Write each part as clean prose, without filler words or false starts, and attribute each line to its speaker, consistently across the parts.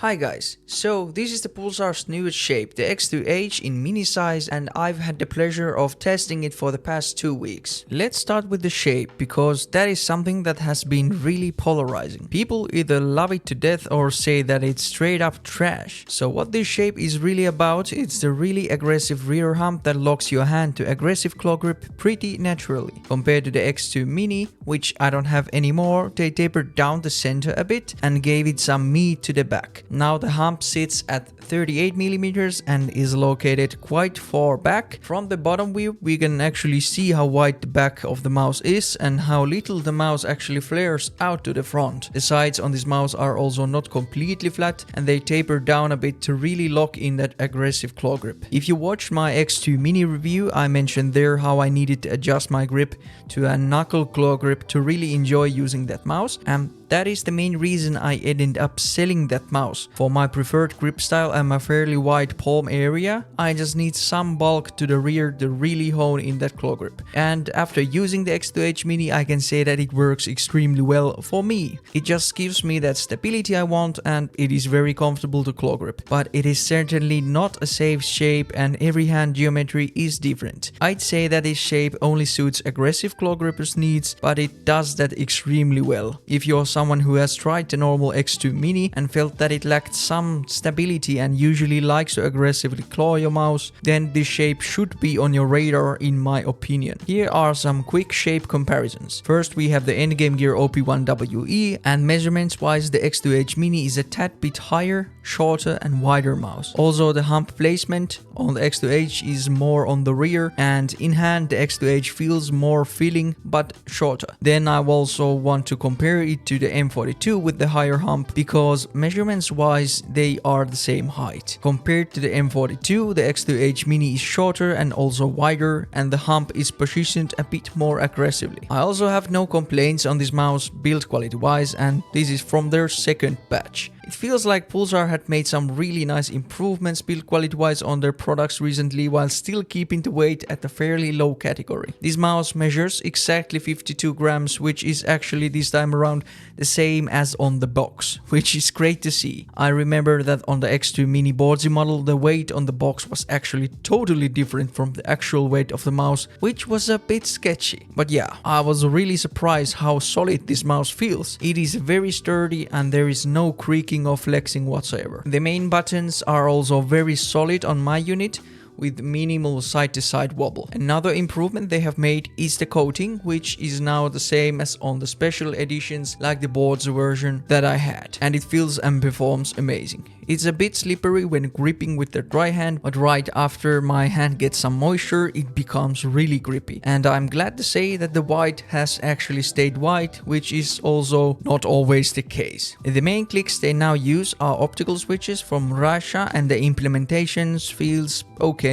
Speaker 1: Hi guys, so this is the Pulsar's newest shape, the X2H in mini size, and I've had the pleasure of testing it for the past 2 weeks. Let's start with the shape, because that is something that has been really polarizing. People either love it to death or say that it's straight up trash. So what this shape is really about, it's the really aggressive rear hump that locks your hand to aggressive claw grip pretty naturally. Compared to the X2 Mini, which I don't have anymore, they tapered down the center a bit and gave it some meat to the back. Now the hump sits at 38mm and is located quite far back. From the bottom view we can actually see how wide the back of the mouse is and how little the mouse actually flares out to the front. The sides on this mouse are also not completely flat and they taper down a bit to really lock in that aggressive claw grip. If you watched my X2 Mini review, I mentioned there how I needed to adjust my grip to a knuckle claw grip to really enjoy using that mouse, and that is the main reason I ended up selling that mouse. For my preferred grip style and my fairly wide palm area, I just need some bulk to the rear to really hone in that claw grip. And after using the X2H Mini, I can say that it works extremely well for me. It just gives me that stability I want and it is very comfortable to claw grip. But it is certainly not a safe shape and every hand geometry is different. I'd say that this shape only suits aggressive claw grippers' needs, but it does that extremely well. If you're someone who has tried the normal X2 Mini and felt that it lacked some stability and usually likes to aggressively claw your mouse, then this shape should be on your radar in my opinion. Here are some quick shape comparisons. First we have the endgame gear OP1WE, and measurements wise the X2H Mini is a tad bit higher, shorter and wider mouse. Also the hump placement on the X2H is more on the rear, and in hand the X2H feels more filling but shorter. Then I also want to compare it to the M42 with the higher hump, because measurements wise they are the same height. Compared to the M42, the X2H Mini is shorter and also wider, and the hump is positioned a bit more aggressively. I also have no complaints on this mouse build quality wise, and this is from their second batch. It feels like Pulsar had made some really nice improvements build quality wise on their products recently while still keeping the weight at a fairly low category. This mouse measures exactly 52 grams, which is actually this time around the same as on the box, which is great to see. I remember that on the X2 Mini Boardsy model the weight on the box was actually totally different from the actual weight of the mouse, which was a bit sketchy. But yeah, I was really surprised how solid this mouse feels. It is very sturdy and there is no creaking or flexing whatsoever. The main buttons are also very solid on my unit, with minimal side-to-side wobble. Another improvement they have made is the coating, which is now the same as on the special editions like the boards version that I had, and it feels and performs amazing. It's a bit slippery when gripping with the dry hand, but right after my hand gets some moisture it becomes really grippy. And I'm glad to say that the white has actually stayed white, which is also not always the case. The main clicks they now use are optical switches from Russia, and the implementations feels okay.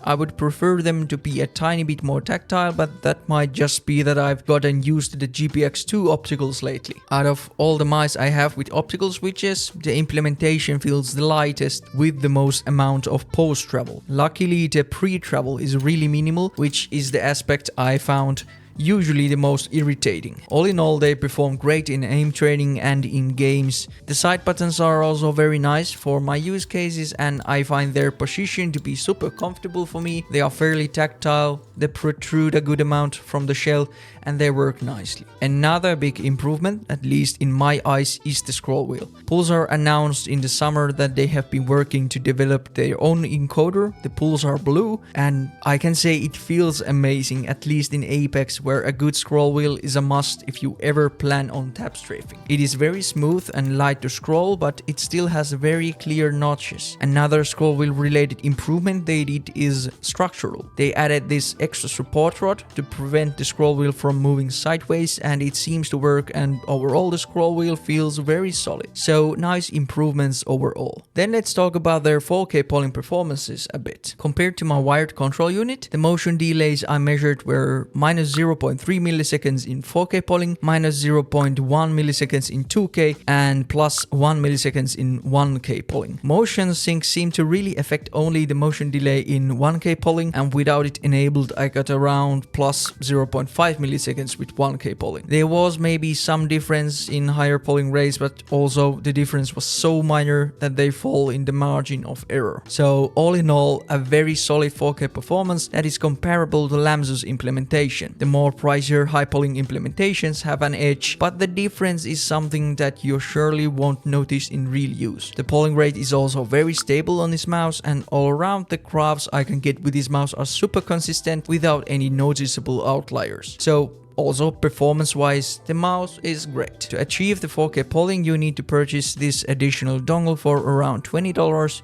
Speaker 1: I would prefer them to be a tiny bit more tactile, but that might just be that I've gotten used to the GPX2 opticals lately. Out of all the mice I have with optical switches, the implementation feels the lightest with the most amount of post travel. Luckily the pre-travel is really minimal, which is the aspect I found usually the most irritating. All in all, they perform great in aim training and in games. The side buttons are also very nice for my use cases, and I find their position to be super comfortable for me. They are fairly tactile, they protrude a good amount from the shell, and they work nicely. Another big improvement, at least in my eyes, is the scroll wheel. Pulsar announced in the summer that they have been working to develop their own encoder, the Pulsar Blue, and I can say it feels amazing, at least in Apex, where a good scroll wheel is a must if you ever plan on tap strafing. It is very smooth and light to scroll, but it still has very clear notches. Another scroll wheel related improvement they did is structural. They added this extra support rod to prevent the scroll wheel from moving sideways, and it seems to work, and overall the scroll wheel feels very solid. So nice improvements overall. Then let's talk about their 4K polling performances a bit. Compared to my wired control unit, the motion delays I measured were -0 0.3 milliseconds in 4K polling, minus 0.1 milliseconds in 2K, and plus 1 milliseconds in 1K polling. Motion sync seemed to really affect only the motion delay in 1K polling, and without it enabled I got around plus 0.5 milliseconds with 1K polling. There was maybe some difference in higher polling rates, but also the difference was so minor that they fall in the margin of error. So all in all, a very solid 4K performance that is comparable to Lamsu's implementation. The more pricier high polling implementations have an edge, but the difference is something that you surely won't notice in real use. The polling rate is also very stable on this mouse, and all around the graphs I can get with this mouse are super consistent without any noticeable outliers. So also, performance-wise, the mouse is great. To achieve the 4K polling, you need to purchase this additional dongle for around $20.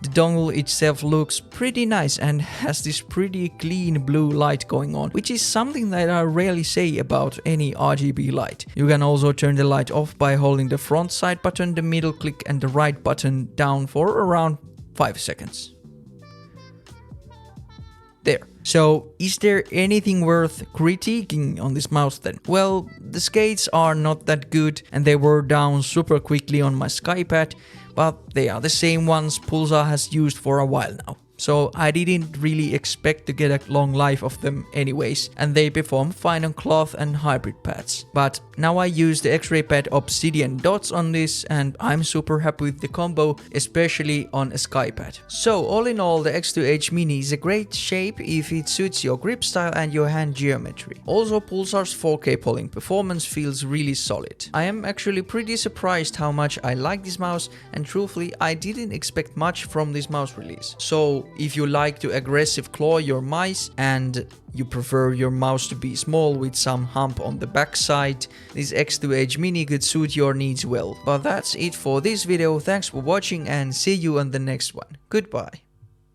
Speaker 1: The dongle itself looks pretty nice and has this pretty clean blue light going on, which is something that I rarely say about any RGB light. You can also turn the light off by holding the front side button, the middle click and the right button down for around 5 seconds. There. So, is there anything worth critiquing on this mouse then? Well, the skates are not that good and they were down super quickly on my SkyPad, but they are the same ones Pulsar has used for a while now. So I didn't really expect to get a long life of them anyways, and they perform fine on cloth and hybrid pads. But now I use the X-ray pad Obsidian dots on this, and I'm super happy with the combo, especially on a SkyPad. So all in all, the X2H Mini is a great shape if it suits your grip style and your hand geometry. Also, Pulsar's 4K polling performance feels really solid. I am actually pretty surprised how much I like this mouse, and truthfully I didn't expect much from this mouse release. So if you like to aggressive claw your mice and you prefer your mouse to be small with some hump on the backside, this X2H Mini could suit your needs well. But that's it for this video, thanks for watching and see you on the next one. Goodbye.